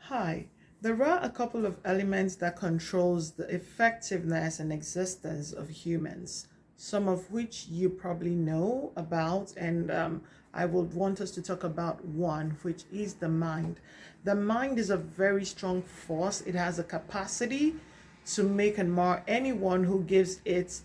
Hi, there are a couple of elements that controls the effectiveness and existence of humans, some of which you probably know about, and I would want us to talk about one, which is the mind. The mind is a very strong force. It has a capacity to make and mar anyone who gives it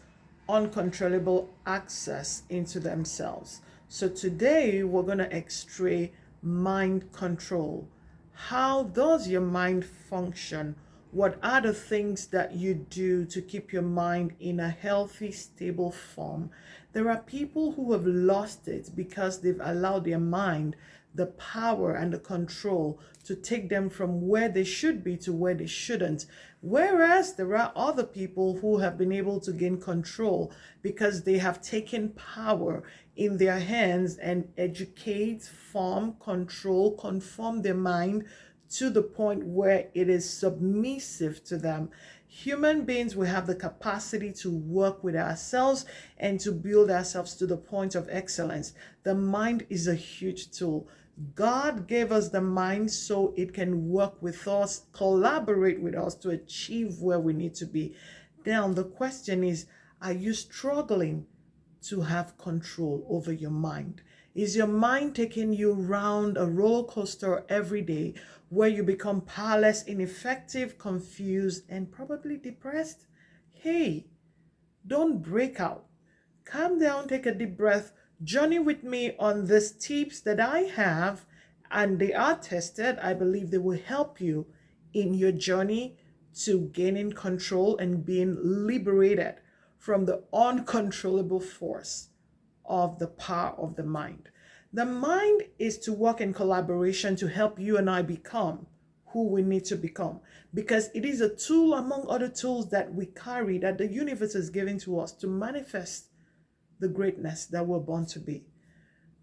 uncontrollable access into themselves. So today we're going to x-ray mind control. How does your mind function? What are the things that you do to keep your mind in a healthy, stable form? There are people who have lost it because they've allowed their mind the power and the control to take them from where they should be to where they shouldn't. Whereas there are other people who have been able to gain control because they have taken power in their hands and educate, form, control, conform their mind to the point where it is submissive to them. Human beings will have the capacity to work with ourselves and to build ourselves to the point of excellence. The mind is a huge tool. God gave us the mind so it can work with us, collaborate with us to achieve where we need to be. Now, the question is, are you struggling to have control over your mind? Is your mind taking you round a roller coaster every day where you become powerless, ineffective, confused, and probably depressed? Hey, don't break out. Calm down, take a deep breath, journey with me on these tips that I have, and they are tested. I believe they will help you in your journey to gaining control and being liberated from the uncontrollable force of the power of the mind. The mind is to work in collaboration to help you and I become who we need to become, because it is a tool among other tools that we carry, that the universe is giving to us to manifest the greatness that we're born to be.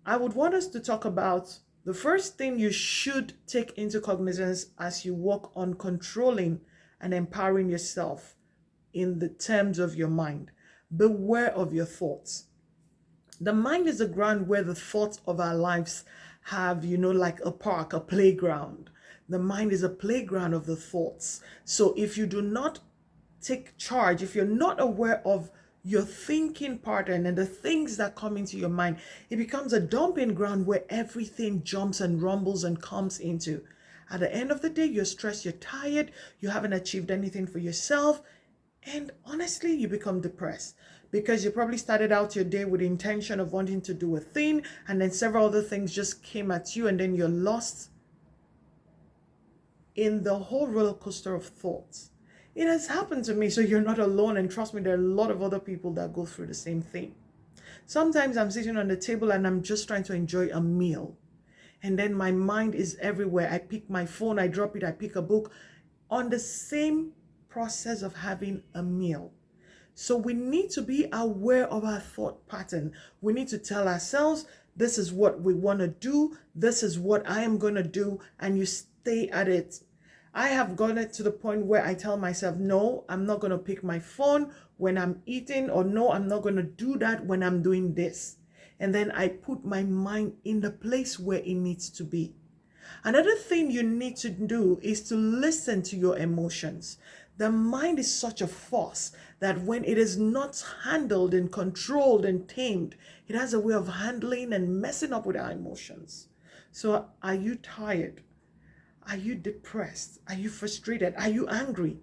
I would want us to talk about the first thing you should take into cognizance as you work on controlling and empowering yourself in the terms of your mind. Beware of your thoughts. The mind is the ground where the thoughts of our lives have, like a park, a playground. The mind is a playground of the thoughts. So if you do not take charge, if you're not aware of your thinking pattern and the things that come into your mind, it becomes a dumping ground where everything jumps and rumbles and comes into. At the end of the day, you're stressed, you're tired, you haven't achieved anything for yourself, and honestly, you become depressed because you probably started out your day with the intention of wanting to do a thing, and then several other things just came at you, and then you're lost in the whole roller coaster of thoughts. It has happened to me, so you're not alone, and trust me, there are a lot of other people that go through the same thing. Sometimes I'm sitting on the table and I'm just trying to enjoy a meal, and then my mind is everywhere. I pick my phone, I drop it, I pick a book on the same process of having a meal. So we need to be aware of our thought pattern. We need to tell ourselves, this is what we want to do, this is what I am going to do, and you stay at it. I have gotten to the point where I tell myself, no, I'm not going to pick my phone when I'm eating, or no, I'm not going to do that when I'm doing this. And then I put my mind in the place where it needs to be. Another thing you need to do is to listen to your emotions. The mind is such a force that when it is not handled and controlled and tamed, it has a way of handling and messing up with our emotions. So are you tired? Are you depressed? Are you frustrated? Are you angry?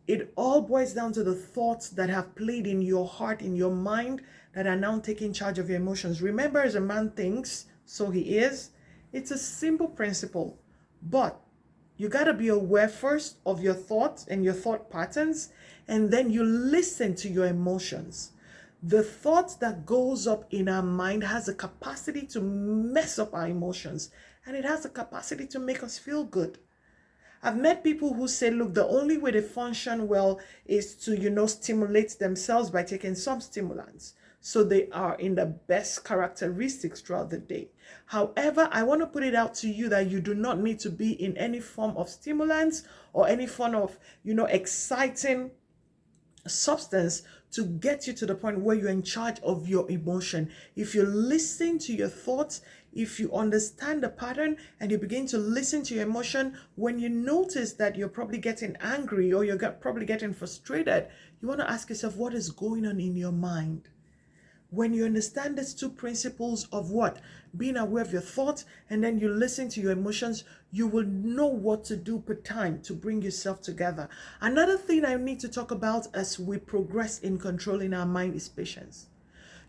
It all boils down to the thoughts that have played in your heart, in your mind, that are now taking charge of your emotions. Remember, as a man thinks, so he is. It's a simple principle, but you got to be aware first of your thoughts and your thought patterns, and then you listen to your emotions. The thoughts that goes up in our mind has a capacity to mess up our emotions, and it has a capacity to make us feel good. I've met people who say, look, the only way they function well is to, stimulate themselves by taking some stimulants, so they are in the best characteristics throughout the day. However, I want to put it out to you that you do not need to be in any form of stimulants or any form of, exciting substance to get you to the point where you're in charge of your emotion. If you listen to your thoughts, if you understand the pattern and you begin to listen to your emotion, when you notice that you're probably getting angry or you're probably getting frustrated, you want to ask yourself, what is going on in your mind? When you understand these two principles of what? Being aware of your thoughts, and then you listen to your emotions, you will know what to do per time to bring yourself together. Another thing I need to talk about as we progress in controlling our mind is patience.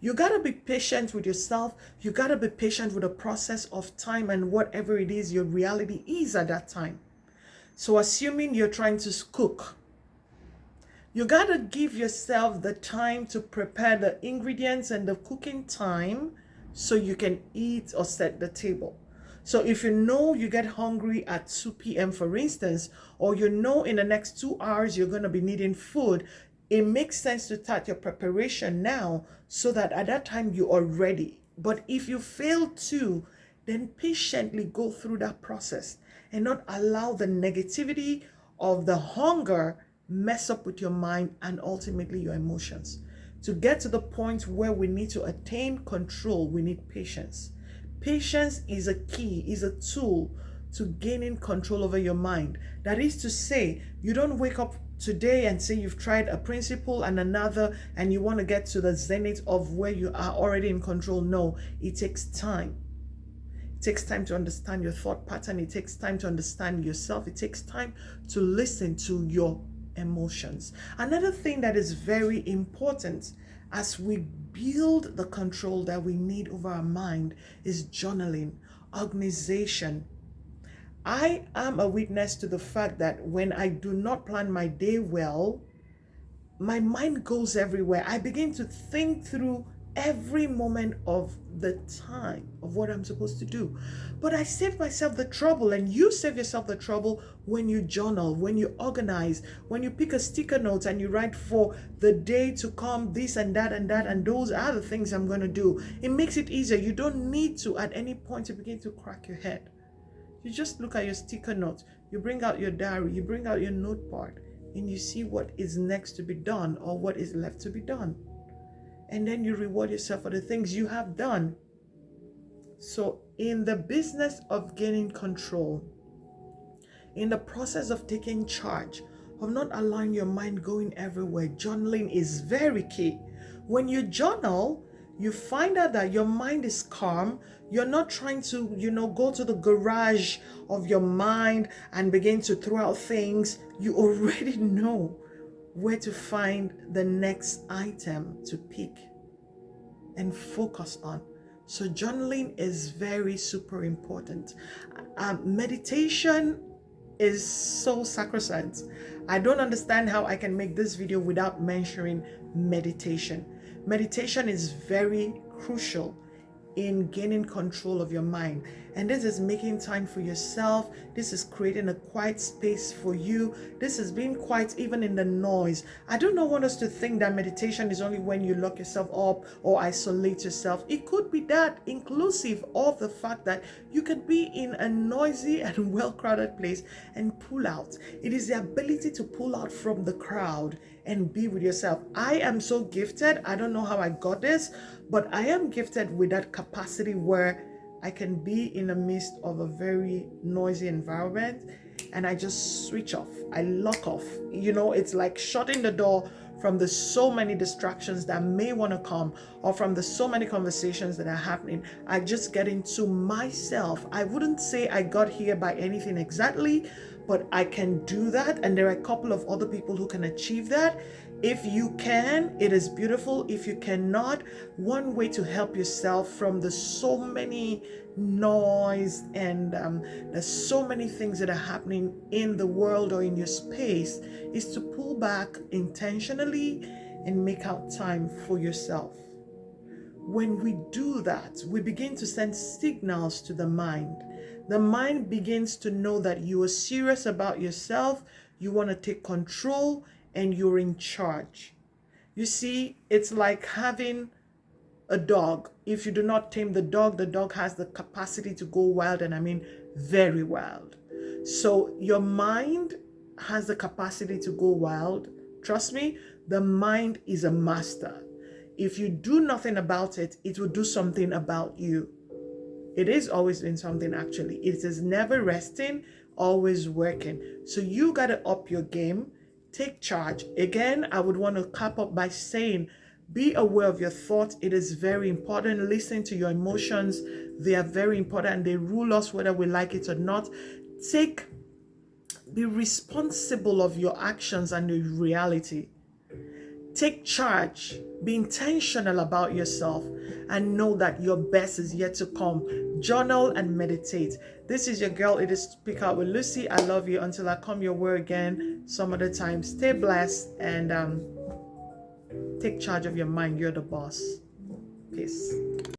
You got to be patient with yourself. You got to be patient with the process of time and whatever it is your reality is at that time. So assuming you're trying to cook, you got to give yourself the time to prepare the ingredients and the cooking time so you can eat or set the table. So if you know you get hungry at 2 p.m., for instance, or you know in the next 2 hours you're going to be needing food, it makes sense to start your preparation now so that at that time you are ready. But if you fail to, then patiently go through that process and not allow the negativity of the hunger mess up with your mind and ultimately your emotions. To get to the point where we need to attain control, we need patience. Patience is a key, is a tool to gaining control over your mind. That is to say, you don't wake up today and say you've tried a principle and another and you want to get to the zenith of where you are already in control. No, it takes time. It takes time to understand your thought pattern. It takes time to understand yourself. It takes time to listen to your emotions. Another thing that is very important as we build the control that we need over our mind is journaling, organization. I am a witness to the fact that when I do not plan my day well, my mind goes everywhere. I begin to think through every moment of the time of what I'm supposed to do. But I save myself the trouble, and you save yourself the trouble when you journal, when you organize, when you pick a sticker note and you write for the day to come, this and that and that, and those are the things I'm going to do. It makes it easier. You don't need to at any point to begin to crack your head. You just look at your sticker note, you bring out your diary, you bring out your notepad, and you see what is next to be done or what is left to be done. And then you reward yourself for the things you have done. So in the business of gaining control, in the process of taking charge, of not allowing your mind going everywhere, journaling is very key. When you journal, you find out that your mind is calm. You're not trying to, go to the garage of your mind and begin to throw out things. You already know where to find the next item to pick and focus on. So journaling is very super important. Meditation is so sacrosanct. I don't understand how I can make this video without mentioning meditation. Meditation is very crucial in gaining control of your mind. And this is making time for yourself. This is creating a quiet space for you. This is being quiet even in the noise. I do not want us to think that meditation is only when you lock yourself up or isolate yourself. It could be that, inclusive of the fact that you can be in a noisy and well-crowded place and pull out. It is the ability to pull out from the crowd and be with yourself. I am so gifted. I don't know how I got this, but I am gifted with that capacity where I can be in the midst of a very noisy environment and I just switch off. I lock off. It's like shutting the door from the so many distractions that may want to come or from the so many conversations that are happening. I just get into myself. I wouldn't say I got here by anything exactly, but I can do that. And there are a couple of other people who can achieve that. If you can, it is beautiful. If you cannot, one way to help yourself from the so many noise and there's so many things that are happening in the world or in your space is to pull back intentionally and make out time for yourself. When we do that, we begin to send signals to the mind. The mind begins to know that you are serious about yourself, you want to take control, and you're in charge. You see, it's like having a dog. If you do not tame the dog has the capacity to go wild, and I mean very wild. So your mind has the capacity to go wild. Trust me, the mind is a master. If you do nothing about it, it will do something about you. It is always doing something, actually. It is never resting, always working. So you got to up your game, take charge. Again, I would want to cap up by saying, be aware of your thoughts. It is very important. Listen to your emotions. They are very important. They rule us whether we like it or not. Be responsible of your actions and your reality. Take charge. Be intentional about yourself and know that your best is yet to come. Journal and meditate. This is your girl. It is Speak Out with Lucy. I love you. Until I come your way again some other time. Stay blessed and take charge of your mind. You're the boss. Peace.